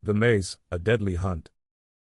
The maze, a deadly hunt.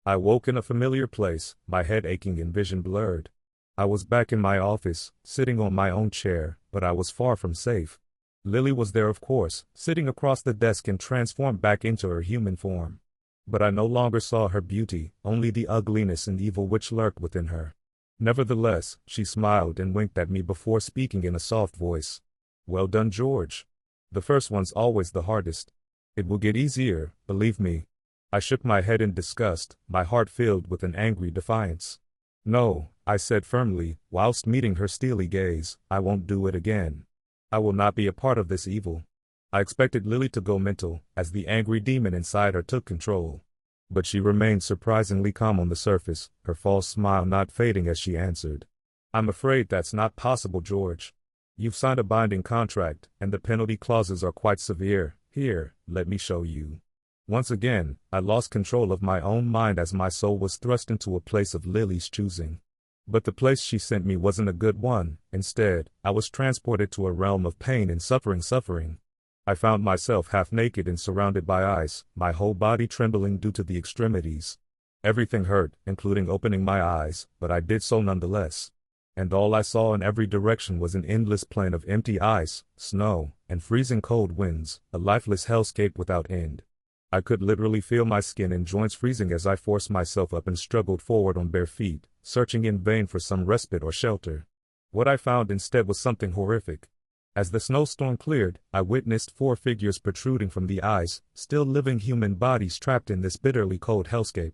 I woke in a familiar place, my head aching and vision blurred. I was back in my office, sitting on my own chair, but I was far from safe. Lily was there, of course, sitting across the desk and transformed back into her human form. But I no longer saw her beauty, only the ugliness and evil which lurked within her. Nevertheless, she smiled and winked at me before speaking in a soft voice. "Well done, George. The first one's always the hardest. It will get easier, believe me." I shook my head in disgust, my heart filled with an angry defiance. "No," I said firmly, whilst meeting her steely gaze, "I won't do it again. I will not be a part of this evil." I expected Lily to go mental, as the angry demon inside her took control. But she remained surprisingly calm on the surface, her false smile not fading as she answered. "I'm afraid that's not possible, George. You've signed a binding contract, and the penalty clauses are quite severe. Here, let me show you." Once again, I lost control of my own mind as my soul was thrust into a place of Lily's choosing. But the place she sent me wasn't a good one. Instead, I was transported to a realm of pain and suffering. I found myself half naked and surrounded by ice, my whole body trembling due to the extremities. Everything hurt, including opening my eyes, but I did so nonetheless. And all I saw in every direction was an endless plain of empty ice, snow, and freezing cold winds, a lifeless hellscape without end. I could literally feel my skin and joints freezing as I forced myself up and struggled forward on bare feet, searching in vain for some respite or shelter. What I found instead was something horrific. As the snowstorm cleared, I witnessed 4 figures protruding from the ice, still living human bodies trapped in this bitterly cold hellscape.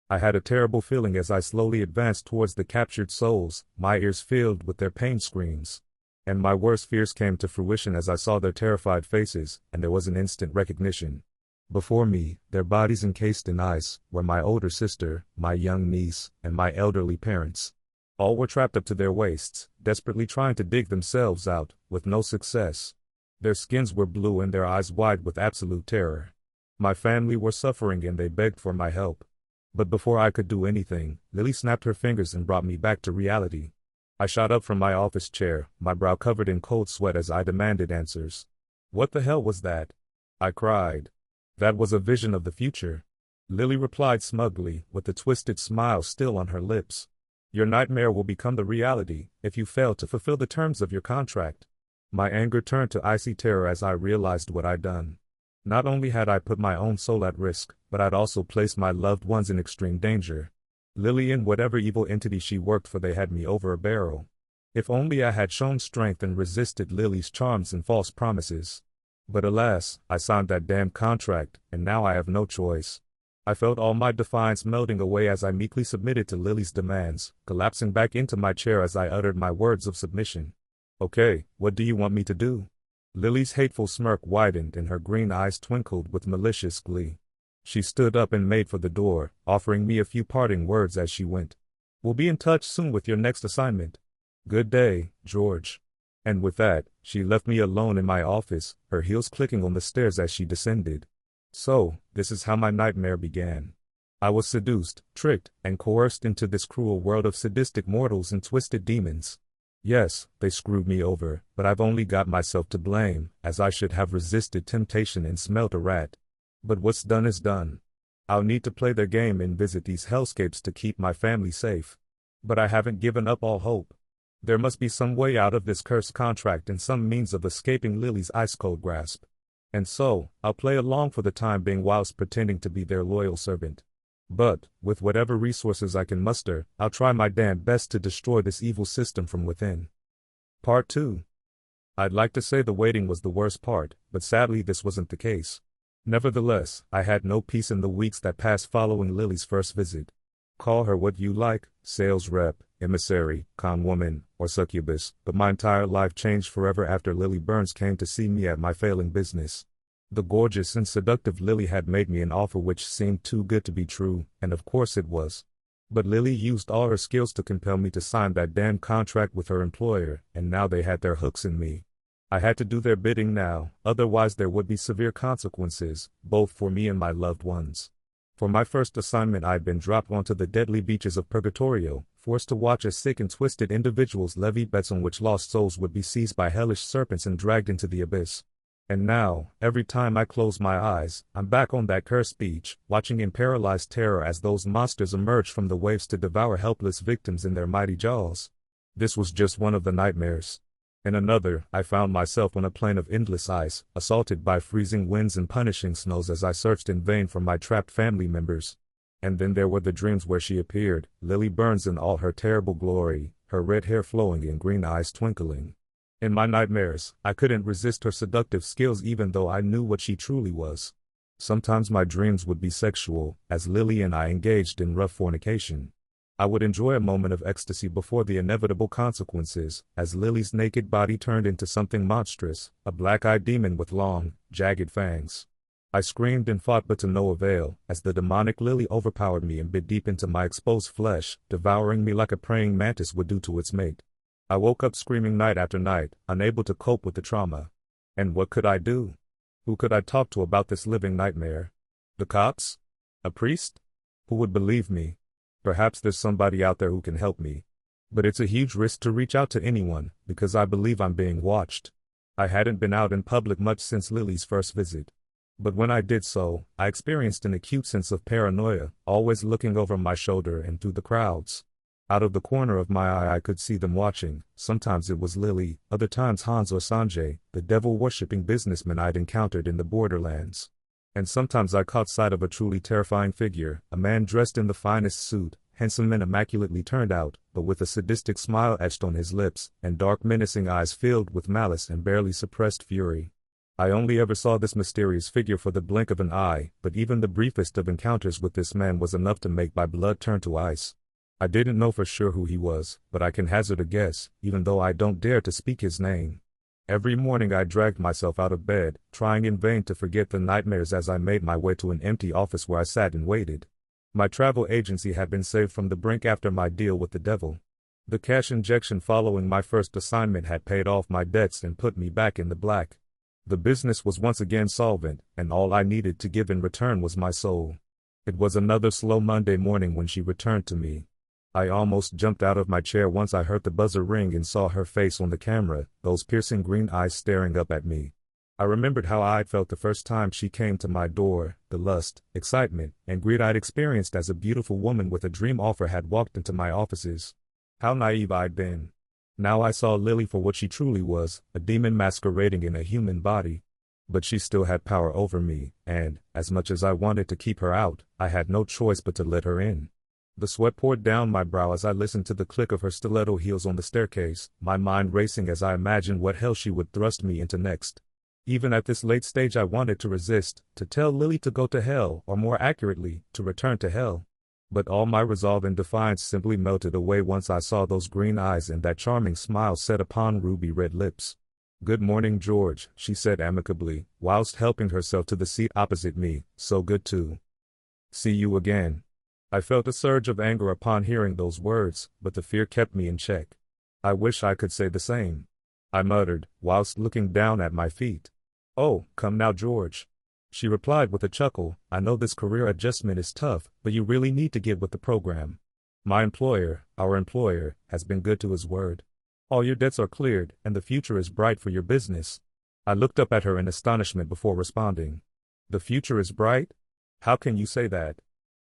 I had a terrible feeling as I slowly advanced towards the captured souls, my ears filled with their pain screams. And my worst fears came to fruition as I saw their terrified faces, and there was an instant recognition. Before me, their bodies encased in ice, were my older sister, my young niece, and my elderly parents. All were trapped up to their waists, desperately trying to dig themselves out, with no success. Their skins were blue and their eyes wide with absolute terror. My family were suffering and they begged for my help. But before I could do anything, Lily snapped her fingers and brought me back to reality. I shot up from my office chair, my brow covered in cold sweat as I demanded answers. "What the hell was that?" I cried. "That was a vision of the future," Lily replied smugly, with the twisted smile still on her lips. "Your nightmare will become the reality, if you fail to fulfill the terms of your contract." My anger turned to icy terror as I realized what I'd done. Not only had I put my own soul at risk, but I'd also placed my loved ones in extreme danger. Lily and whatever evil entity she worked for, they had me over a barrel. If only I had shown strength and resisted Lily's charms and false promises. But alas, I signed that damn contract, and now I have no choice. I felt all my defiance melting away as I meekly submitted to Lily's demands, collapsing back into my chair as I uttered my words of submission. "Okay, what do you want me to do?" Lily's hateful smirk widened and her green eyes twinkled with malicious glee. She stood up and made for the door, offering me a few parting words as she went. "We'll be in touch soon with your next assignment. Good day, George." And with that, she left me alone in my office, her heels clicking on the stairs as she descended. So, this is how my nightmare began. I was seduced, tricked, and coerced into this cruel world of sadistic mortals and twisted demons. Yes, they screwed me over, but I've only got myself to blame, as I should have resisted temptation and smelt a rat. But what's done is done. I'll need to play their game and visit these hellscapes to keep my family safe. But I haven't given up all hope. There must be some way out of this cursed contract and some means of escaping Lily's ice-cold grasp. And so, I'll play along for the time being whilst pretending to be their loyal servant. But, with whatever resources I can muster, I'll try my damn best to destroy this evil system from within. Part 2. I'd like to say the waiting was the worst part, but sadly this wasn't the case. Nevertheless, I had no peace in the weeks that passed following Lily's first visit. Call her what you like, sales rep, emissary, con woman, or succubus, but my entire life changed forever after Lily Burns came to see me at my failing business. The gorgeous and seductive Lily had made me an offer which seemed too good to be true, and of course it was. But Lily used all her skills to compel me to sign that damn contract with her employer, and now they had their hooks in me. I had to do their bidding now, otherwise there would be severe consequences, both for me and my loved ones. For my first assignment I'd been dropped onto the deadly beaches of Purgatorio, forced to watch as sick and twisted individuals levied bets on which lost souls would be seized by hellish serpents and dragged into the abyss. And now, every time I close my eyes, I'm back on that cursed beach, watching in paralyzed terror as those monsters emerge from the waves to devour helpless victims in their mighty jaws. This was just one of the nightmares. In another, I found myself on a plain of endless ice, assaulted by freezing winds and punishing snows as I searched in vain for my trapped family members. And then there were the dreams where she appeared, Lily Burns in all her terrible glory, her red hair flowing and green eyes twinkling. In my nightmares, I couldn't resist her seductive skills even though I knew what she truly was. Sometimes my dreams would be sexual, as Lily and I engaged in rough fornication. I would enjoy a moment of ecstasy before the inevitable consequences, as Lily's naked body turned into something monstrous, a black-eyed demon with long, jagged fangs. I screamed and fought but to no avail, as the demonic Lily overpowered me and bit deep into my exposed flesh, devouring me like a praying mantis would do to its mate. I woke up screaming night after night, unable to cope with the trauma. And what could I do? Who could I talk to about this living nightmare? The cops? A priest? Who would believe me? Perhaps there's somebody out there who can help me. But it's a huge risk to reach out to anyone, because I believe I'm being watched. I hadn't been out in public much since Lily's first visit. But when I did so, I experienced an acute sense of paranoia, always looking over my shoulder and through the crowds. Out of the corner of my eye I could see them watching. Sometimes it was Lily, other times Hans or Sanjay, the devil-worshipping businessman I'd encountered in the borderlands. And sometimes I caught sight of a truly terrifying figure, a man dressed in the finest suit, handsome and immaculately turned out, but with a sadistic smile etched on his lips, and dark menacing eyes filled with malice and barely suppressed fury. I only ever saw this mysterious figure for the blink of an eye, but even the briefest of encounters with this man was enough to make my blood turn to ice. I didn't know for sure who he was, but I can hazard a guess, even though I don't dare to speak his name. Every morning I dragged myself out of bed, trying in vain to forget the nightmares as I made my way to an empty office where I sat and waited. My travel agency had been saved from the brink after my deal with the devil. The cash injection following my first assignment had paid off my debts and put me back in the black. The business was once again solvent, and all I needed to give in return was my soul. It was another slow Monday morning when she returned to me. I almost jumped out of my chair once I heard the buzzer ring and saw her face on the camera, those piercing green eyes staring up at me. I remembered how I'd felt the first time she came to my door, the lust, excitement, and greed I'd experienced as a beautiful woman with a dream offer had walked into my offices. How naive I'd been. Now I saw Lily for what she truly was, a demon masquerading in a human body. But she still had power over me, and, as much as I wanted to keep her out, I had no choice but to let her in. The sweat poured down my brow as I listened to the click of her stiletto heels on the staircase, my mind racing as I imagined what hell she would thrust me into next. Even at this late stage I wanted to resist, to tell Lily to go to hell, or more accurately, to return to hell. But all my resolve and defiance simply melted away once I saw those green eyes and that charming smile set upon ruby-red lips. "Good morning, George," she said amicably, whilst helping herself to the seat opposite me. "So good to see you again." I felt a surge of anger upon hearing those words, but the fear kept me in check. "I wish I could say the same," I muttered, whilst looking down at my feet. "Oh, come now, George," she replied with a chuckle. "I know this career adjustment is tough, but you really need to get with the program. My employer, our employer, has been good to his word. All your debts are cleared, and the future is bright for your business." I looked up at her in astonishment before responding. "The future is bright? How can you say that?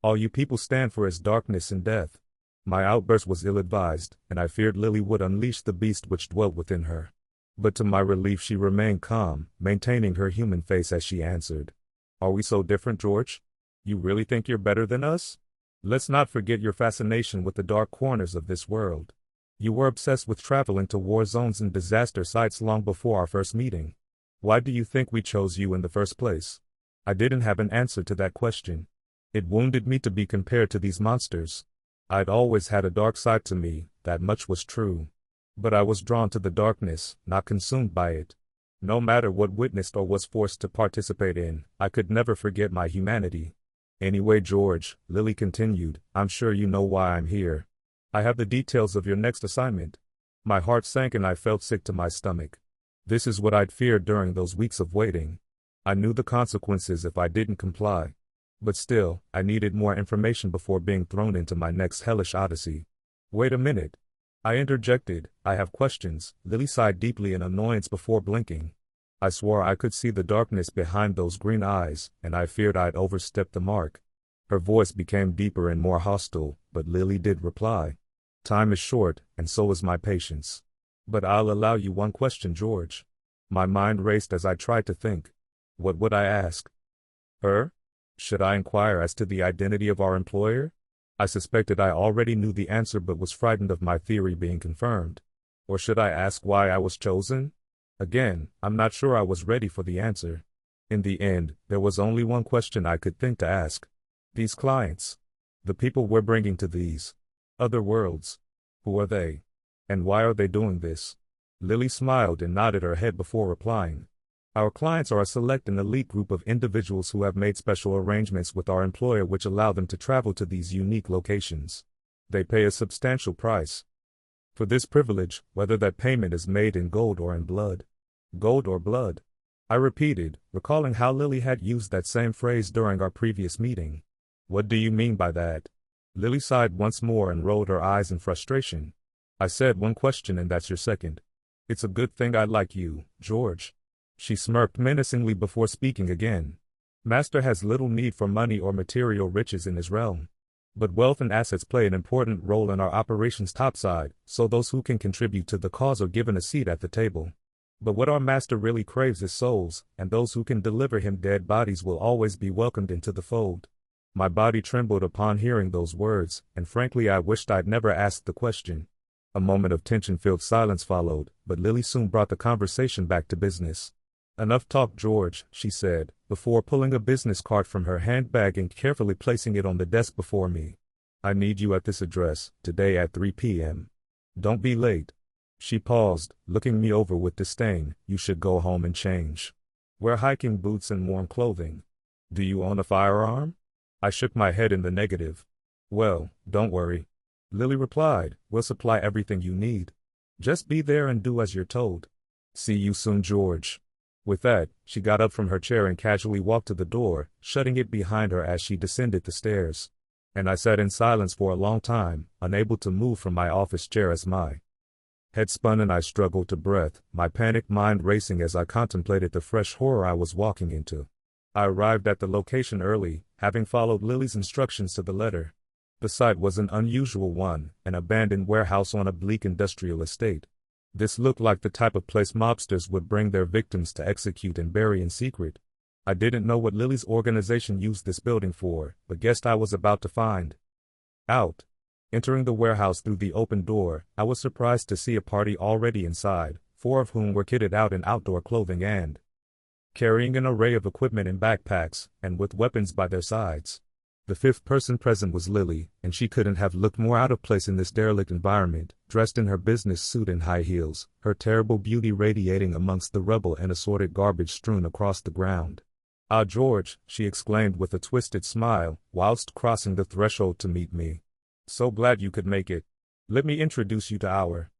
All you people stand for is darkness and death." My outburst was ill-advised, and I feared Lily would unleash the beast which dwelt within her. But to my relief she remained calm, maintaining her human face as she answered. "Are we so different, George? You really think you're better than us? Let's not forget your fascination with the dark corners of this world. You were obsessed with traveling to war zones and disaster sites long before our first meeting. Why do you think we chose you in the first place?" I didn't have an answer to that question. It wounded me to be compared to these monsters. I'd always had a dark side to me, that much was true. But I was drawn to the darkness, not consumed by it. No matter what witnessed or was forced to participate in, I could never forget my humanity. "Anyway, George," Lily continued, "I'm sure you know why I'm here. I have the details of your next assignment." My heart sank and I felt sick to my stomach. This is what I'd feared during those weeks of waiting. I knew the consequences if I didn't comply. But still, I needed more information before being thrown into my next hellish odyssey. "Wait a minute," I interjected. "I have questions." Lily sighed deeply in annoyance before blinking. I swore I could see the darkness behind those green eyes, and I feared I'd overstepped the mark. Her voice became deeper and more hostile, but Lily did reply. Time is short, and so is my patience. But I'll allow you one question, George. My mind raced as I tried to think. What would I ask? Her? Should I inquire as to the identity of our employer? I suspected I already knew the answer but was frightened of my theory being confirmed. Or should I ask why I was chosen? Again, I'm not sure I was ready for the answer. In the end, there was only one question I could think to ask. These clients. The people we're bringing to these other worlds. Who are they? And why are they doing this? Lily smiled and nodded her head before replying. Our clients are a select and elite group of individuals who have made special arrangements with our employer which allow them to travel to these unique locations. They pay a substantial price for this privilege, whether that payment is made in gold or in blood. Gold or blood? I repeated, recalling how Lily had used that same phrase during our previous meeting. What do you mean by that? Lily sighed once more and rolled her eyes in frustration. I said one question and that's your second. It's a good thing I like you, George. She smirked menacingly before speaking again. Master has little need for money or material riches in his realm. But wealth and assets play an important role in our operations topside, so those who can contribute to the cause are given a seat at the table. But what our master really craves is souls, and those who can deliver him dead bodies will always be welcomed into the fold. My body trembled upon hearing those words, and frankly I wished I'd never asked the question. A moment of tension-filled silence followed, but Lily soon brought the conversation back to business. Enough talk, George, she said, before pulling a business card from her handbag and carefully placing it on the desk before me. I need you at this address, today at 3 p.m. Don't be late. She paused, looking me over with disdain. You should go home and change. Wear hiking boots and warm clothing. Do you own a firearm? I shook my head in the negative. Well, don't worry. Lily replied, we'll supply everything you need. Just be there and do as you're told. See you soon, George. With that, she got up from her chair and casually walked to the door, shutting it behind her as she descended the stairs. And I sat in silence for a long time, unable to move from my office chair as my head spun and I struggled to breath, my panicked mind racing as I contemplated the fresh horror I was walking into. I arrived at the location early, having followed Lily's instructions to the letter. The site was an unusual one, an abandoned warehouse on a bleak industrial estate. This looked like the type of place mobsters would bring their victims to execute and bury in secret. I didn't know what Lily's organization used this building for, but guessed I was about to find out. Entering the warehouse through the open door, I was surprised to see a party already inside, 4 of whom were kitted out in outdoor clothing and carrying an array of equipment in backpacks, and with weapons by their sides. The 5th person present was Lily, and she couldn't have looked more out of place in this derelict environment, dressed in her business suit and high heels, her terrible beauty radiating amongst the rubble and assorted garbage strewn across the ground. Ah, George, she exclaimed with a twisted smile, whilst crossing the threshold to meet me. So glad you could make it. Let me introduce you to our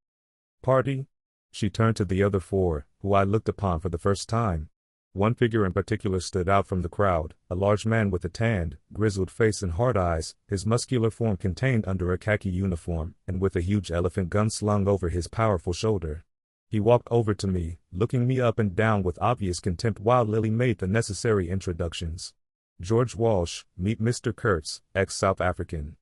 party. She turned to the other 4, who I looked upon for the first time. One figure in particular stood out from the crowd, a large man with a tanned, grizzled face and hard eyes, his muscular form contained under a khaki uniform, and with a huge elephant gun slung over his powerful shoulder. He walked over to me, looking me up and down with obvious contempt while Lily made the necessary introductions. George Walsh, meet Mr. Kurtz, ex-South African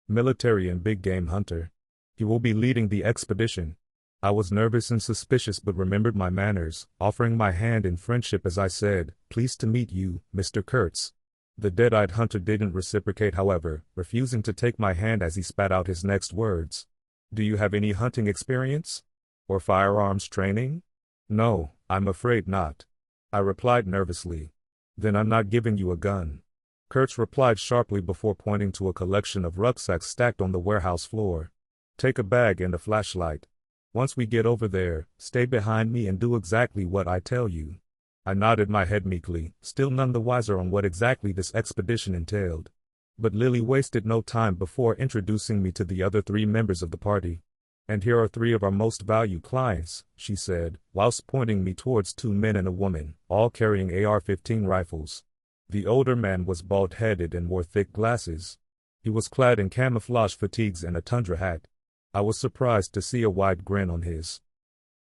military and big game hunter. He will be leading the expedition. I was nervous and suspicious but remembered my manners, offering my hand in friendship as I said, pleased to meet you, Mr. Kurtz. The dead-eyed hunter didn't reciprocate however, refusing to take my hand as he spat out his next words. Do you have any hunting experience? Or firearms training? No, I'm afraid not. I replied nervously. Then I'm not giving you a gun. Kurtz replied sharply before pointing to a collection of rucksacks stacked on the warehouse floor. Take a bag and a flashlight. Once we get over there, stay behind me and do exactly what I tell you. I nodded my head meekly, still none the wiser on what exactly this expedition entailed. But Lily wasted no time before introducing me to the other 3 members of the party. And here are 3 of our most valued clients, she said, whilst pointing me towards 2 men and a woman, all carrying AR-15 rifles. The older man was bald-headed and wore thick glasses. He was clad in camouflage fatigues and a tundra hat. I was surprised to see a wide grin on his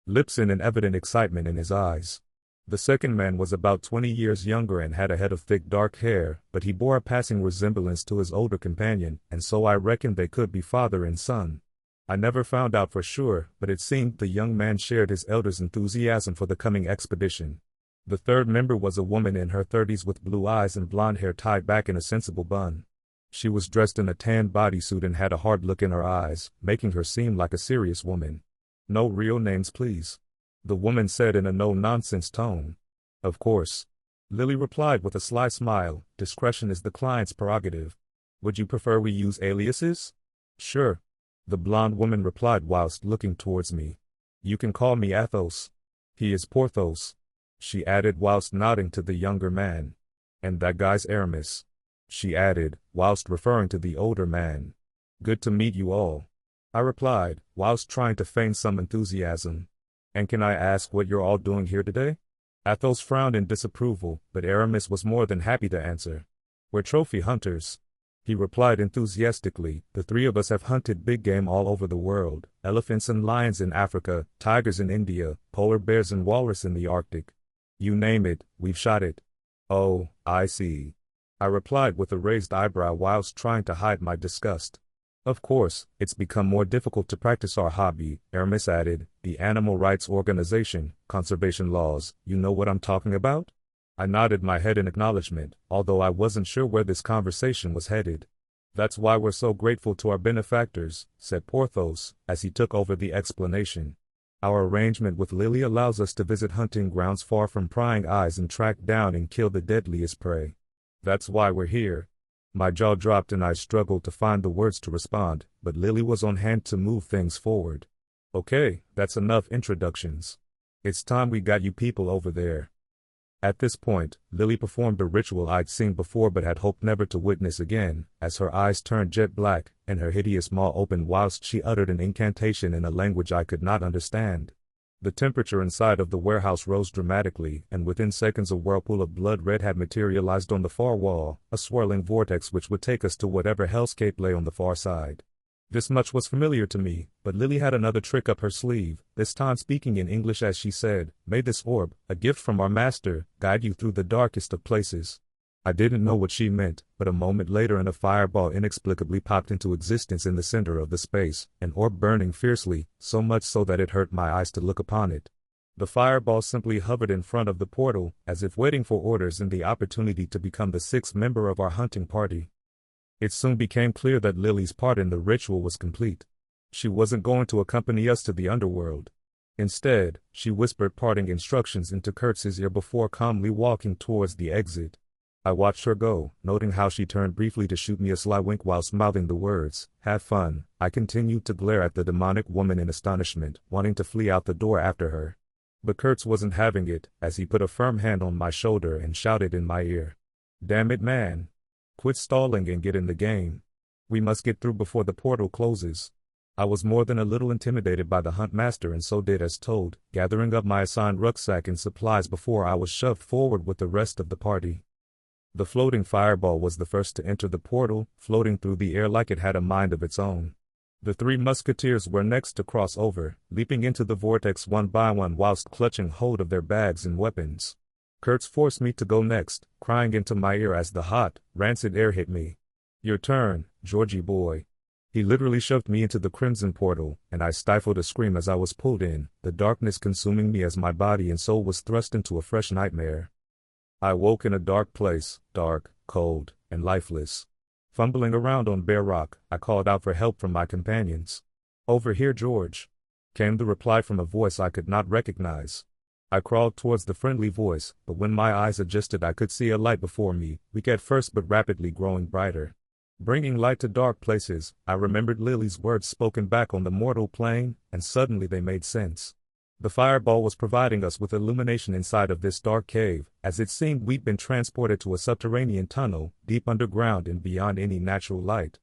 lips and an evident excitement in his eyes. The second man was about 20 years younger and had a head of thick dark hair, but he bore a passing resemblance to his older companion, and so I reckoned they could be father and son. I never found out for sure, but it seemed the young man shared his elder's enthusiasm for the coming expedition. The third member was a woman in her 30s with blue eyes and blonde hair tied back in a sensible bun. She was dressed in a tan bodysuit and had a hard look in her eyes, making her seem like a serious woman. "No real names, please," the woman said in a no-nonsense tone. "Of course," Lily replied with a sly smile. "Discretion is the client's prerogative. Would you prefer we use aliases?" "Sure," the blonde woman replied whilst looking towards me. "You can call me Athos." "He is Porthos," she added whilst nodding to the younger man. "And that guy's Aramis," she added, whilst referring to the older man. "Good to meet you all," I replied, whilst trying to feign some enthusiasm. "And can I ask what you're all doing here today?" Athos frowned in disapproval, but Aramis was more than happy to answer. "We're trophy hunters," he replied enthusiastically. "The three of us have hunted big game all over the world, elephants and lions in Africa, tigers in India, polar bears and walrus in the Arctic. You name it, we've shot it." "Oh, I see," I replied with a raised eyebrow whilst trying to hide my disgust. "Of course, it's become more difficult to practice our hobby," Aramis added. "The animal rights organization, conservation laws, you know what I'm talking about?" I nodded my head in acknowledgement, although I wasn't sure where this conversation was headed. "That's why we're so grateful to our benefactors," said Porthos, as he took over the explanation. "Our arrangement with Lily allows us to visit hunting grounds far from prying eyes and track down and kill the deadliest prey. That's why we're here." My jaw dropped and I struggled to find the words to respond, but Lily was on hand to move things forward. "Okay, that's enough introductions. It's time we got you people over there." At this point, Lily performed a ritual I'd seen before but had hoped never to witness again, as her eyes turned jet black, and her hideous maw opened whilst she uttered an incantation in a language I could not understand. The temperature inside of the warehouse rose dramatically, and within seconds a whirlpool of blood red had materialized on the far wall, a swirling vortex which would take us to whatever hellscape lay on the far side. This much was familiar to me, but Lily had another trick up her sleeve, this time speaking in English as she said, "May this orb, a gift from our master, guide you through the darkest of places." I didn't know what she meant, but a moment later a fireball inexplicably popped into existence in the center of the space, an orb burning fiercely, so much so that it hurt my eyes to look upon it. The fireball simply hovered in front of the portal, as if waiting for orders and the opportunity to become the sixth member of our hunting party. It soon became clear that Lily's part in the ritual was complete. She wasn't going to accompany us to the underworld. Instead, she whispered parting instructions into Kurtz's ear before calmly walking towards the exit. I watched her go, noting how she turned briefly to shoot me a sly wink whilst mouthing the words, "Have fun." I continued to glare at the demonic woman in astonishment, wanting to flee out the door after her. But Kurtz wasn't having it, as he put a firm hand on my shoulder and shouted in my ear, "Damn it, man. Quit stalling and get in the game. We must get through before the portal closes." I was more than a little intimidated by the hunt master and so did as told, gathering up my assigned rucksack and supplies before I was shoved forward with the rest of the party. The floating fireball was the first to enter the portal, floating through the air like it had a mind of its own. The three musketeers were next to cross over, leaping into the vortex one by one whilst clutching hold of their bags and weapons. Kurtz forced me to go next, crying into my ear as the hot, rancid air hit me. "Your turn, Georgie boy." He literally shoved me into the crimson portal, and I stifled a scream as I was pulled in, the darkness consuming me as my body and soul was thrust into a fresh nightmare. I woke in a dark place, dark, cold, and lifeless. Fumbling around on bare rock, I called out for help from my companions. "Over here, George," came the reply from a voice I could not recognize. I crawled towards the friendly voice, but when my eyes adjusted I could see a light before me, weak at first but rapidly growing brighter. Bringing light to dark places, I remembered Lily's words spoken back on the mortal plane, and suddenly they made sense. The fireball was providing us with illumination inside of this dark cave, as it seemed we'd been transported to a subterranean tunnel, deep underground and beyond any natural light.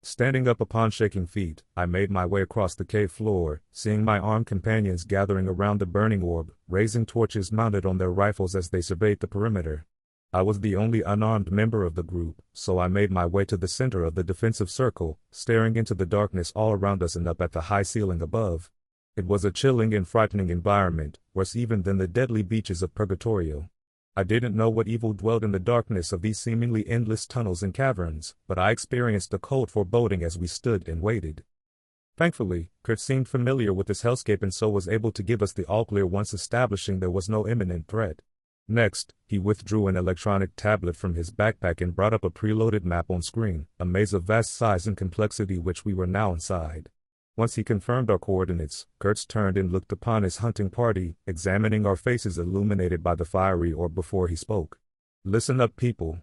Standing up upon shaking feet, I made my way across the cave floor, seeing my armed companions gathering around the burning orb, raising torches mounted on their rifles as they surveyed the perimeter. I was the only unarmed member of the group, so I made my way to the center of the defensive circle, staring into the darkness all around us and up at the high ceiling above. It was a chilling and frightening environment, worse even than the deadly beaches of Purgatorio. I didn't know what evil dwelled in the darkness of these seemingly endless tunnels and caverns, but I experienced a cold foreboding as we stood and waited. Thankfully, Kurt seemed familiar with this hellscape and so was able to give us the all-clear once establishing there was no imminent threat. Next, he withdrew an electronic tablet from his backpack and brought up a preloaded map on screen, a maze of vast size and complexity which we were now inside. Once he confirmed our coordinates, Kurtz turned and looked upon his hunting party, examining our faces illuminated by the fiery orb before he spoke. Listen up, people.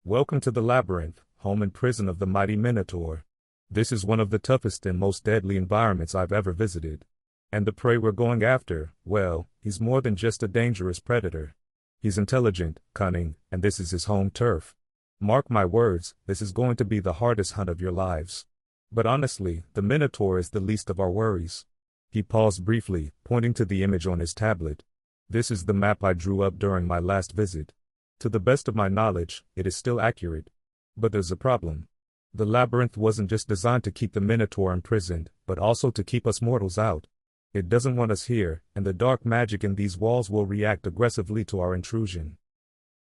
Welcome to the Labyrinth, home and prison of the mighty Minotaur. This is one of the toughest and most deadly environments I've ever visited. And the prey we're going after, well, he's more than just a dangerous predator. He's intelligent, cunning, and this is his home turf. Mark my words, this is going to be the hardest hunt of your lives. But honestly, the Minotaur is the least of our worries. He paused briefly, pointing to the image on his tablet. This is the map I drew up during my last visit. To the best of my knowledge, it is still accurate. But there's a problem. The labyrinth wasn't just designed to keep the Minotaur imprisoned, but also to keep us mortals out. It doesn't want us here, and the dark magic in these walls will react aggressively to our intrusion.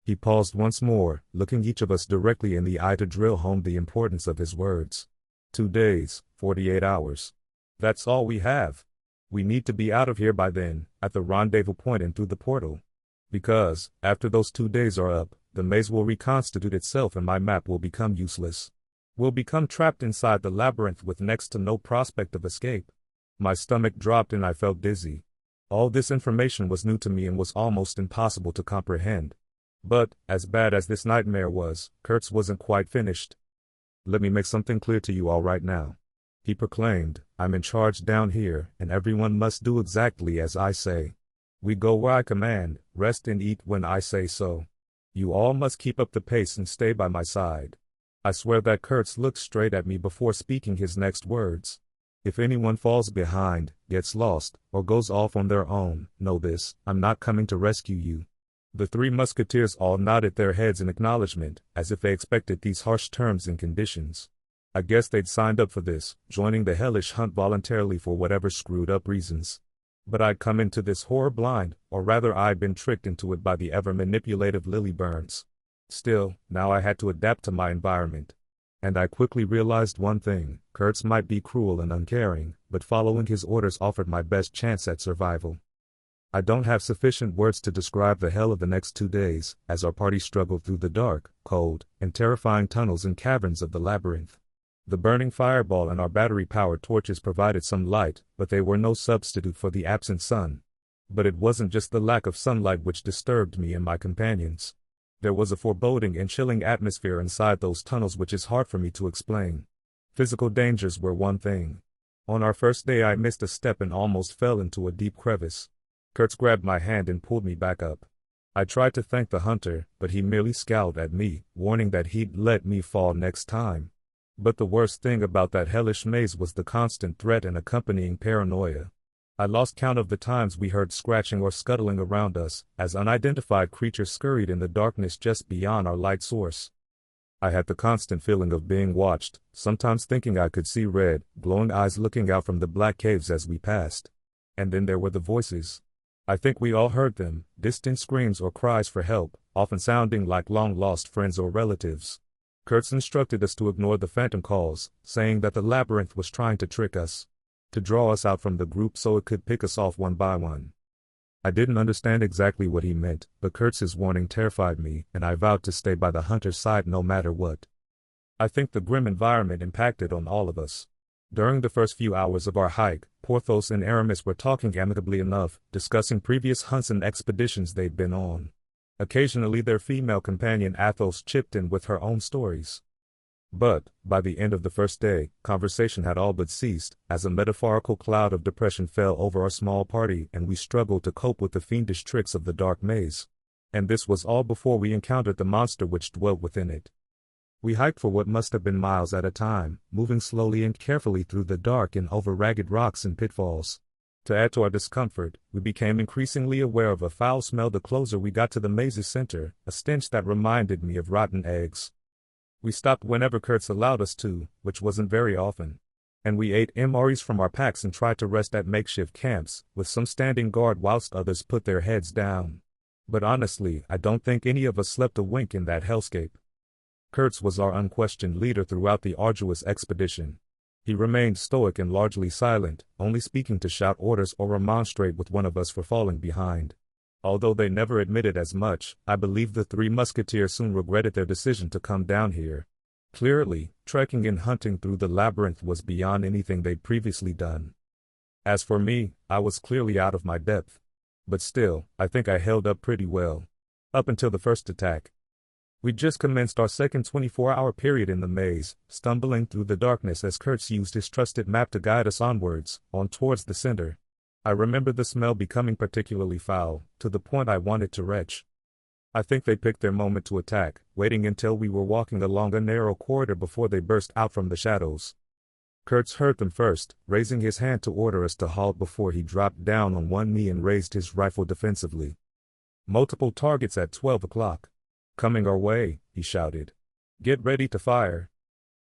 He paused once more, looking each of us directly in the eye to drill home the importance of his words. 2 days, 48 hours. That's all we have. We need to be out of here by then, at the rendezvous point and through the portal. Because, after those 2 days are up, the maze will reconstitute itself and my map will become useless. We'll become trapped inside the labyrinth with next to no prospect of escape. My stomach dropped and I felt dizzy. All this information was new to me and was almost impossible to comprehend. But, as bad as this nightmare was, Kurtz wasn't quite finished. Let me make something clear to you all right now. He proclaimed, I'm in charge down here, and everyone must do exactly as I say. We go where I command, rest and eat when I say so. You all must keep up the pace and stay by my side. I swear that Kurtz looked straight at me before speaking his next words. If anyone falls behind, gets lost, or goes off on their own, know this, I'm not coming to rescue you. The 3 musketeers all nodded their heads in acknowledgement, as if they expected these harsh terms and conditions. I guess they'd signed up for this, joining the hellish hunt voluntarily for whatever screwed up reasons. But I'd come into this horror blind, or rather I'd been tricked into it by the ever-manipulative Lily Burns. Still, now I had to adapt to my environment. And I quickly realized one thing, Kurtz might be cruel and uncaring, but following his orders offered my best chance at survival. I don't have sufficient words to describe the hell of the next 2 days, as our party struggled through the dark, cold, and terrifying tunnels and caverns of the labyrinth. The burning fireball and our battery-powered torches provided some light, but they were no substitute for the absent sun. But it wasn't just the lack of sunlight which disturbed me and my companions. There was a foreboding and chilling atmosphere inside those tunnels which is hard for me to explain. Physical dangers were one thing. On our first day I missed a step and almost fell into a deep crevice. Kurtz grabbed my hand and pulled me back up. I tried to thank the hunter, but he merely scowled at me, warning that he'd let me fall next time. But the worst thing about that hellish maze was the constant threat and accompanying paranoia. I lost count of the times we heard scratching or scuttling around us, as unidentified creatures scurried in the darkness just beyond our light source. I had the constant feeling of being watched, sometimes thinking I could see red, glowing eyes looking out from the black caves as we passed. And then there were the voices. I think we all heard them, distant screams or cries for help, often sounding like long-lost friends or relatives. Kurtz instructed us to ignore the phantom calls, saying that the labyrinth was trying to trick us, to draw us out from the group so it could pick us off one by one. I didn't understand exactly what he meant, but Kurtz's warning terrified me, and I vowed to stay by the hunter's side no matter what. I think the grim environment impacted on all of us. During the first few hours of our hike, Porthos and Aramis were talking amicably enough, discussing previous hunts and expeditions they'd been on. Occasionally their female companion Athos chipped in with her own stories. But, by the end of the first day, conversation had all but ceased, as a metaphorical cloud of depression fell over our small party and we struggled to cope with the fiendish tricks of the dark maze. And this was all before we encountered the monster which dwelt within it. We hiked for what must have been miles at a time, moving slowly and carefully through the dark and over ragged rocks and pitfalls. To add to our discomfort, we became increasingly aware of a foul smell the closer we got to the maze's center, a stench that reminded me of rotten eggs. We stopped whenever Kurtz allowed us to, which wasn't very often. And we ate MREs from our packs and tried to rest at makeshift camps, with some standing guard whilst others put their heads down. But honestly, I don't think any of us slept a wink in that hellscape. Kurtz was our unquestioned leader throughout the arduous expedition. He remained stoic and largely silent, only speaking to shout orders or remonstrate with one of us for falling behind. Although they never admitted as much, I believe the three musketeers soon regretted their decision to come down here. Clearly, trekking and hunting through the labyrinth was beyond anything they'd previously done. As for me, I was clearly out of my depth. But still, I think I held up pretty well. Up until the first attack. We'd just commenced our second 24-hour period in the maze, stumbling through the darkness as Kurtz used his trusted map to guide us onwards, on towards the center. I remember the smell becoming particularly foul, to the point I wanted to retch. I think they picked their moment to attack, waiting until we were walking along a narrow corridor before they burst out from the shadows. Kurtz heard them first, raising his hand to order us to halt before he dropped down on one knee and raised his rifle defensively. "Multiple targets at 12 o'clock. Coming our way," he shouted. "Get ready to fire."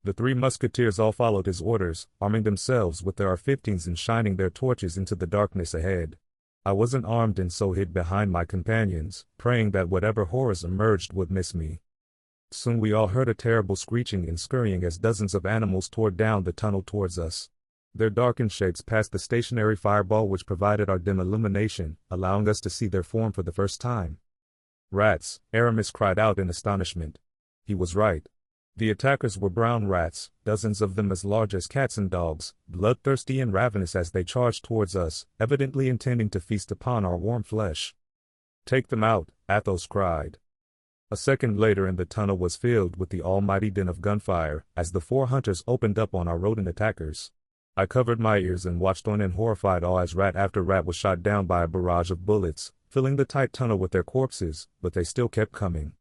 The three musketeers all followed his orders, arming themselves with their AR-15s and shining their torches into the darkness ahead. I wasn't armed and so hid behind my companions, praying that whatever horrors emerged would miss me. Soon we all heard a terrible screeching and scurrying as dozens of animals tore down the tunnel towards us. Their darkened shapes passed the stationary fireball which provided our dim illumination, allowing us to see their form for the first time. "Rats," Aramis cried out in astonishment. He was right. The attackers were brown rats, dozens of them as large as cats and dogs, bloodthirsty and ravenous as they charged towards us, evidently intending to feast upon our warm flesh. "Take them out," Athos cried. A second later and the tunnel was filled with the almighty din of gunfire, as the four hunters opened up on our rodent attackers. I covered my ears and watched on in horrified awe as rat after rat was shot down by a barrage of bullets, filling the tight tunnel with their corpses, but they still kept coming.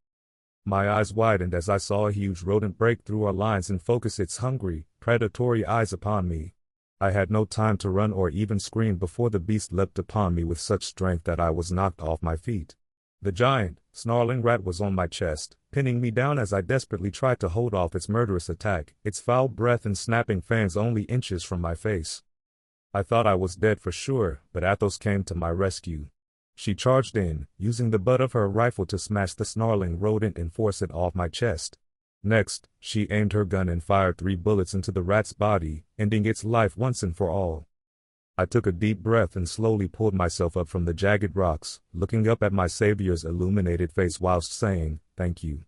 My eyes widened as I saw a huge rodent break through our lines and focus its hungry, predatory eyes upon me. I had no time to run or even scream before the beast leapt upon me with such strength that I was knocked off my feet. The giant, snarling rat was on my chest, pinning me down as I desperately tried to hold off its murderous attack, its foul breath and snapping fangs only inches from my face. I thought I was dead for sure, but Athos came to my rescue. She charged in, using the butt of her rifle to smash the snarling rodent and force it off my chest. Next, she aimed her gun and fired 3 bullets into the rat's body, ending its life once and for all. I took a deep breath and slowly pulled myself up from the jagged rocks, looking up at my savior's illuminated face whilst saying, "Thank you."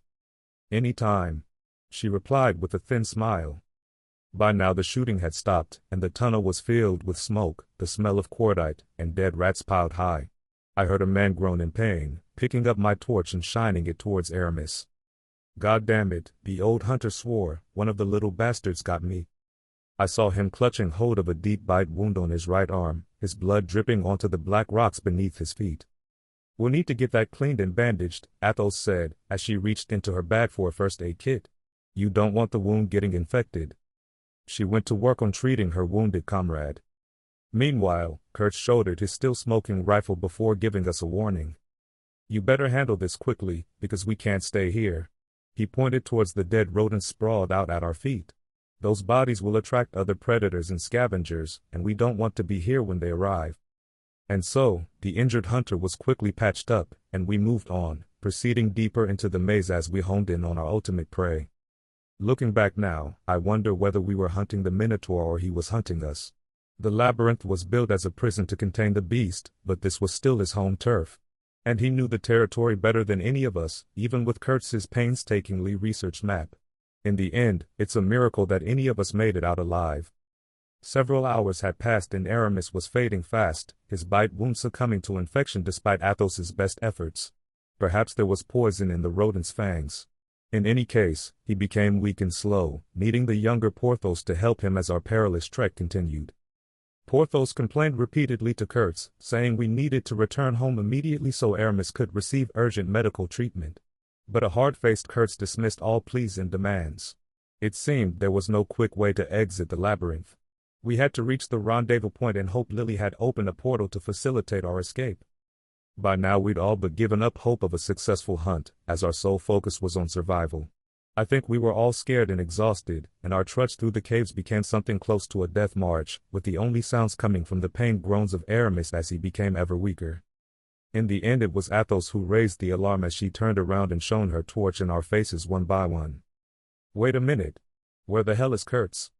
"Any time," she replied with a thin smile. By now the shooting had stopped, and the tunnel was filled with smoke, the smell of cordite, and dead rats piled high. I heard a man groan in pain, picking up my torch and shining it towards Aramis. "God damn it," the old hunter swore, "one of the little bastards got me." I saw him clutching hold of a deep bite wound on his right arm, his blood dripping onto the black rocks beneath his feet. "We'll need to get that cleaned and bandaged," Athos said, as she reached into her bag for a first aid kit. "You don't want the wound getting infected." She went to work on treating her wounded comrade. Meanwhile, Kurtz shouldered his still-smoking rifle before giving us a warning. "You better handle this quickly, because we can't stay here." He pointed towards the dead rodents sprawled out at our feet. "Those bodies will attract other predators and scavengers, and we don't want to be here when they arrive." And so, the injured hunter was quickly patched up, and we moved on, proceeding deeper into the maze as we honed in on our ultimate prey. Looking back now, I wonder whether we were hunting the Minotaur or he was hunting us. The labyrinth was built as a prison to contain the beast, but this was still his home turf. And he knew the territory better than any of us, even with Kurtz's painstakingly researched map. In the end, it's a miracle that any of us made it out alive. Several hours had passed and Aramis was fading fast, his bite wound succumbing to infection despite Athos's best efforts. Perhaps there was poison in the rodent's fangs. In any case, he became weak and slow, needing the younger Porthos to help him as our perilous trek continued. Porthos complained repeatedly to Kurtz, saying we needed to return home immediately so Aramis could receive urgent medical treatment. But a hard-faced Kurtz dismissed all pleas and demands. It seemed there was no quick way to exit the labyrinth. We had to reach the rendezvous point and hope Lily had opened a portal to facilitate our escape. By now we'd all but given up hope of a successful hunt, as our sole focus was on survival. I think we were all scared and exhausted, and our trudge through the caves became something close to a death march, with the only sounds coming from the pained groans of Aramis as he became ever weaker. In the end it was Athos who raised the alarm as she turned around and shone her torch in our faces one by one. "Wait a minute. Where the hell is Kurtz?"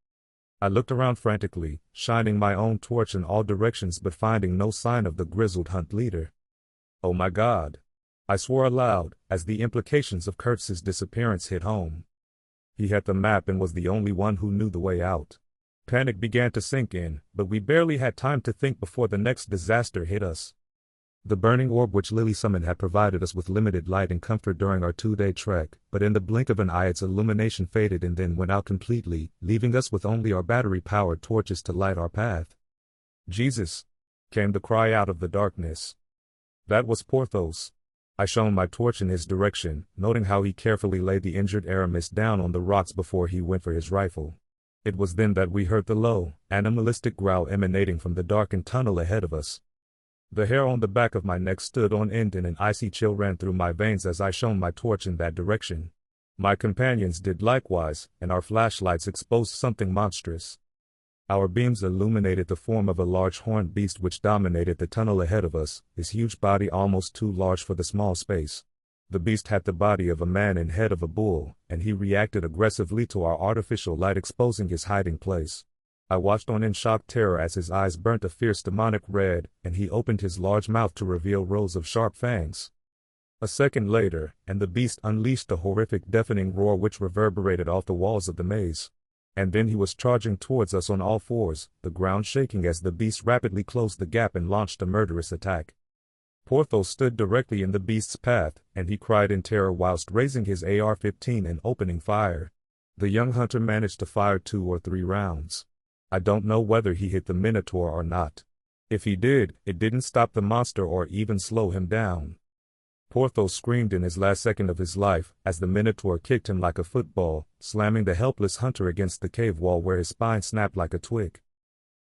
I looked around frantically, shining my own torch in all directions but finding no sign of the grizzled hunt leader. "Oh my God!" I swore aloud, as the implications of Kurtz's disappearance hit home. He had the map and was the only one who knew the way out. Panic began to sink in, but we barely had time to think before the next disaster hit us. The burning orb which Lily summoned had provided us with limited light and comfort during our 2-day trek, but in the blink of an eye its illumination faded and then went out completely, leaving us with only our battery-powered torches to light our path. "Jesus!" came the cry out of the darkness. That was Porthos. I shone my torch in his direction, noting how he carefully laid the injured Aramis down on the rocks before he went for his rifle. It was then that we heard the low, animalistic growl emanating from the darkened tunnel ahead of us. The hair on the back of my neck stood on end and an icy chill ran through my veins as I shone my torch in that direction. My companions did likewise, and our flashlights exposed something monstrous. Our beams illuminated the form of a large horned beast which dominated the tunnel ahead of us, his huge body almost too large for the small space. The beast had the body of a man and head of a bull, and he reacted aggressively to our artificial light exposing his hiding place. I watched on in shocked terror as his eyes burnt a fierce demonic red, and he opened his large mouth to reveal rows of sharp fangs. A second later, and the beast unleashed a horrific deafening roar which reverberated off the walls of the maze. And then he was charging towards us on all fours, the ground shaking as the beast rapidly closed the gap and launched a murderous attack. Porthos stood directly in the beast's path, and he cried in terror whilst raising his AR-15 and opening fire. The young hunter managed to fire 2 or 3 rounds. I don't know whether he hit the Minotaur or not. If he did, it didn't stop the monster or even slow him down. Porthos screamed in his last second of his life, as the Minotaur kicked him like a football, slamming the helpless hunter against the cave wall where his spine snapped like a twig.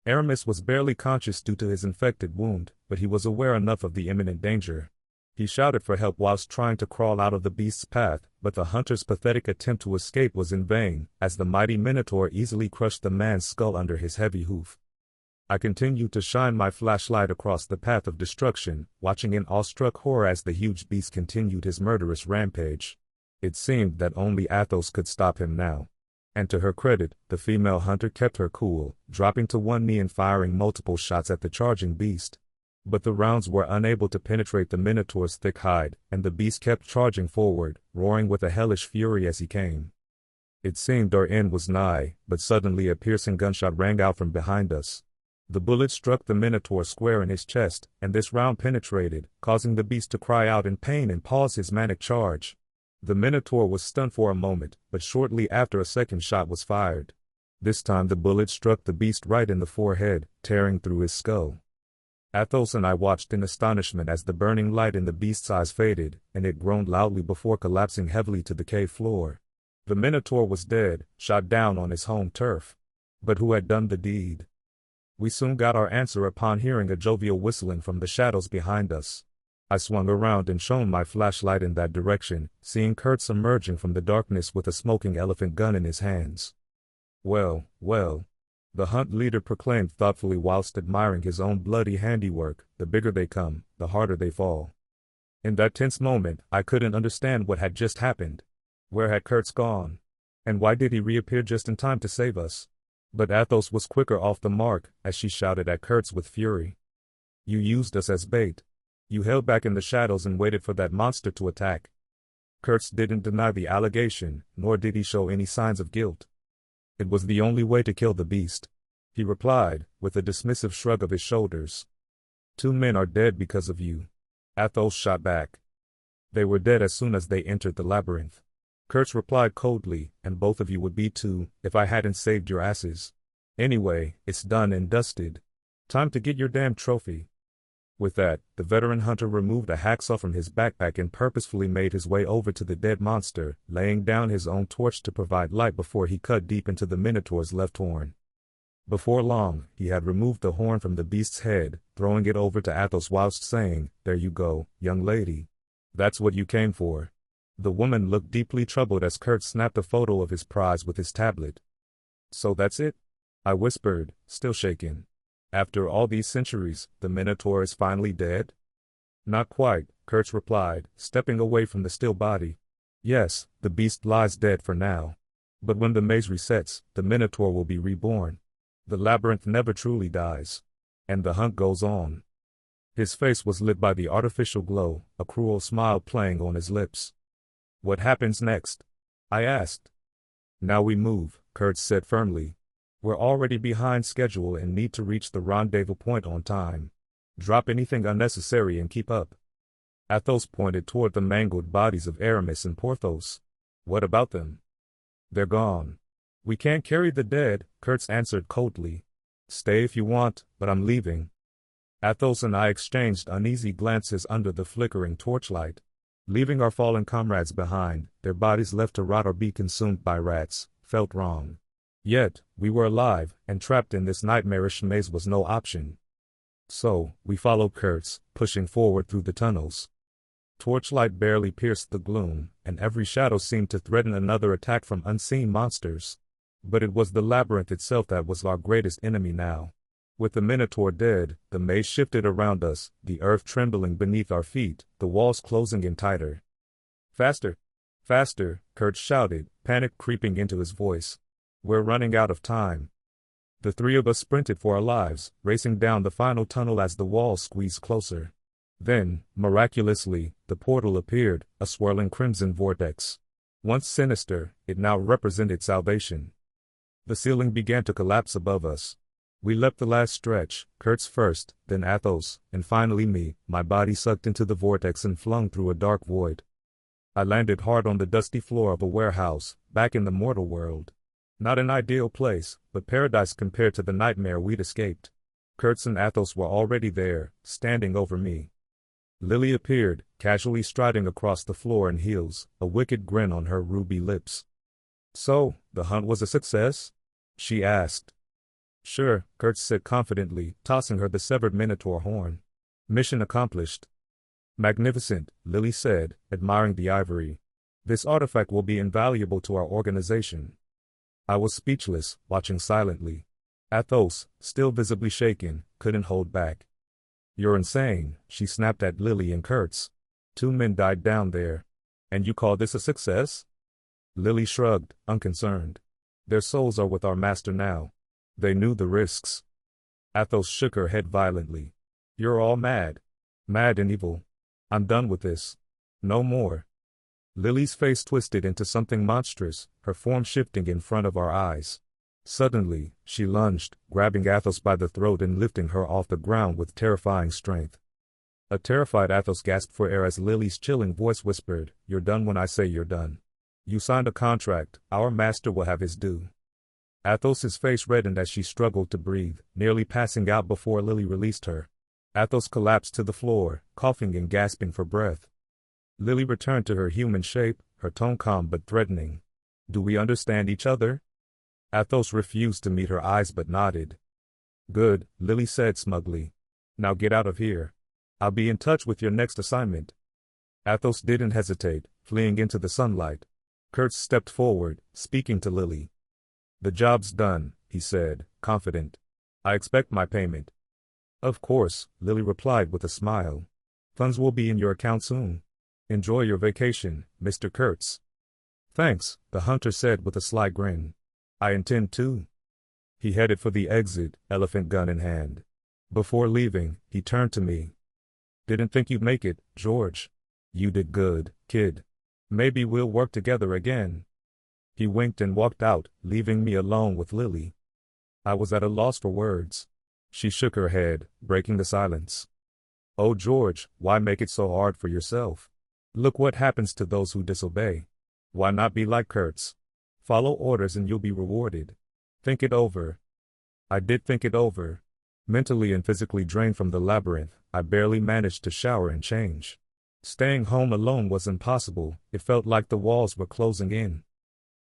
Aramis was barely conscious due to his infected wound, but he was aware enough of the imminent danger. He shouted for help whilst trying to crawl out of the beast's path, but the hunter's pathetic attempt to escape was in vain, as the mighty Minotaur easily crushed the man's skull under his heavy hoof. I continued to shine my flashlight across the path of destruction, watching in awestruck horror as the huge beast continued his murderous rampage. It seemed that only Athos could stop him now. And to her credit, the female hunter kept her cool, dropping to one knee and firing multiple shots at the charging beast. But the rounds were unable to penetrate the Minotaur's thick hide, and the beast kept charging forward, roaring with a hellish fury as he came. It seemed our end was nigh, but suddenly a piercing gunshot rang out from behind us. The bullet struck the Minotaur square in his chest, and this round penetrated, causing the beast to cry out in pain and pause his manic charge. The Minotaur was stunned for a moment, but shortly after a second shot was fired. This time the bullet struck the beast right in the forehead, tearing through his skull. Athos and I watched in astonishment as the burning light in the beast's eyes faded, and it groaned loudly before collapsing heavily to the cave floor. The Minotaur was dead, shot down on his home turf. But who had done the deed? We soon got our answer upon hearing a jovial whistling from the shadows behind us. I swung around and shone my flashlight in that direction, seeing Kurtz emerging from the darkness with a smoking elephant gun in his hands. "Well, well," the hunt leader proclaimed thoughtfully whilst admiring his own bloody handiwork, "the bigger they come, the harder they fall." In that tense moment, I couldn't understand what had just happened. Where had Kurtz gone? And why did he reappear just in time to save us? But Athos was quicker off the mark, as she shouted at Kurtz with fury. "You used us as bait. You held back in the shadows and waited for that monster to attack." Kurtz didn't deny the allegation, nor did he show any signs of guilt. "It was the only way to kill the beast," he replied, with a dismissive shrug of his shoulders. "2 men are dead because of you," Athos shot back. "They were dead as soon as they entered the labyrinth," Kurtz replied coldly, "and both of you would be too, if I hadn't saved your asses. Anyway, it's done and dusted. Time to get your damn trophy." With that, the veteran hunter removed a hacksaw from his backpack and purposefully made his way over to the dead monster, laying down his own torch to provide light before he cut deep into the Minotaur's left horn. Before long, he had removed the horn from the beast's head, throwing it over to Athos whilst saying, "There you go, young lady. That's what you came for." The woman looked deeply troubled as Kurt snapped a photo of his prize with his tablet. So that's it? I whispered, still shaken. After all these centuries, the Minotaur is finally dead? Not quite, Kurtz replied, stepping away from the still body. Yes, the beast lies dead for now. But when the maze resets, the Minotaur will be reborn. The labyrinth never truly dies. And the hunt goes on. His face was lit by the artificial glow, a cruel smile playing on his lips. What happens next? I asked. Now we move, Kurtz said firmly. We're already behind schedule and need to reach the rendezvous point on time. Drop anything unnecessary and keep up. Athos pointed toward the mangled bodies of Aramis and Porthos. What about them? They're gone. We can't carry the dead, Kurtz answered coldly. Stay if you want, but I'm leaving. Athos and I exchanged uneasy glances under the flickering torchlight. Leaving our fallen comrades behind, their bodies left to rot or be consumed by rats, felt wrong. Yet, we were alive, and trapped in this nightmarish maze was no option. So, we followed Kurtz, pushing forward through the tunnels. Torchlight barely pierced the gloom, and every shadow seemed to threaten another attack from unseen monsters. But it was the labyrinth itself that was our greatest enemy now. With the Minotaur dead, the maze shifted around us, the earth trembling beneath our feet, the walls closing in tighter. Faster! Faster! Kurtz shouted, panic creeping into his voice. We're running out of time. The three of us sprinted for our lives, racing down the final tunnel as the walls squeezed closer. Then, miraculously, the portal appeared, a swirling crimson vortex. Once sinister, it now represented salvation. The ceiling began to collapse above us. We leapt the last stretch, Kurtz first, then Athos, and finally me, my body sucked into the vortex and flung through a dark void. I landed hard on the dusty floor of a warehouse, back in the mortal world. Not an ideal place, but paradise compared to the nightmare we'd escaped. Kurtz and Athos were already there, standing over me. Lily appeared, casually striding across the floor in heels, a wicked grin on her ruby lips. So, the hunt was a success? She asked. Sure, Kurtz said confidently, tossing her the severed Minotaur horn. Mission accomplished. Magnificent, Lily said, admiring the ivory. This artifact will be invaluable to our organization. I was speechless, watching silently. Athos, still visibly shaken, couldn't hold back. You're insane, she snapped at Lily and Kurtz. 2 men died down there. And you call this a success? Lily shrugged, unconcerned. Their souls are with our master now. They knew the risks. Athos shook her head violently. You're all mad. Mad and evil. I'm done with this. No more. Lily's face twisted into something monstrous, her form shifting in front of our eyes. Suddenly, she lunged, grabbing Athos by the throat and lifting her off the ground with terrifying strength. A terrified Athos gasped for air as Lily's chilling voice whispered, You're done when I say you're done. You signed a contract, our master will have his due. Athos's face reddened as she struggled to breathe, nearly passing out before Lily released her. Athos collapsed to the floor, coughing and gasping for breath. Lily returned to her human shape, her tone calm but threatening. Do we understand each other? Athos refused to meet her eyes but nodded. Good, Lily said smugly. Now get out of here. I'll be in touch with your next assignment. Athos didn't hesitate, fleeing into the sunlight. Kurtz stepped forward, speaking to Lily. The job's done, he said, confident. I expect my payment. Of course, Lily replied with a smile. Funds will be in your account soon. Enjoy your vacation, Mr. Kurtz. Thanks, the hunter said with a sly grin. I intend to. He headed for the exit, elephant gun in hand. Before leaving, he turned to me. Didn't think you'd make it, George. You did good, kid. Maybe we'll work together again. He winked and walked out, leaving me alone with Lily. I was at a loss for words. She shook her head, breaking the silence. Oh George, why make it so hard for yourself? Look what happens to those who disobey. Why not be like Kurtz? Follow orders and you'll be rewarded. Think it over. I did think it over. Mentally and physically drained from the labyrinth, I barely managed to shower and change. Staying home alone was impossible, it felt like the walls were closing in.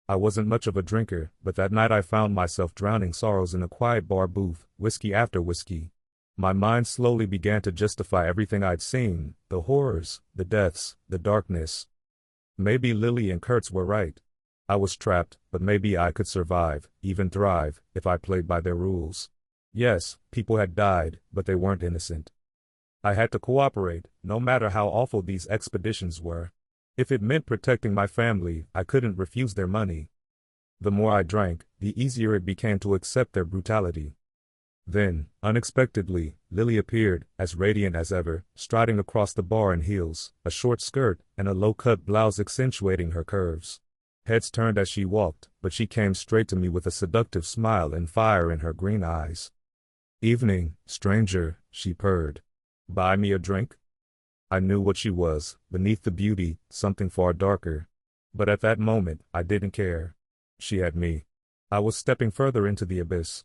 I wasn't much of a drinker, but that night I found myself drowning sorrows in a quiet bar booth, whiskey after whiskey. My mind slowly began to justify everything I'd seen, the horrors, the deaths, the darkness. Maybe Lily and Kurtz were right. I was trapped, but maybe I could survive, even thrive, if I played by their rules. Yes, people had died, but they weren't innocent. I had to cooperate, no matter how awful these expeditions were. If it meant protecting my family, I couldn't refuse their money. The more I drank, the easier it became to accept their brutality. Then, unexpectedly, Lily appeared, as radiant as ever, striding across the bar in heels, a short skirt, and a low-cut blouse accentuating her curves. Heads turned as she walked, but she came straight to me with a seductive smile and fire in her green eyes. "Evening, stranger," she purred. "Buy me a drink?" I knew what she was, beneath the beauty, something far darker. But at that moment, I didn't care. She had me. I was stepping further into the abyss.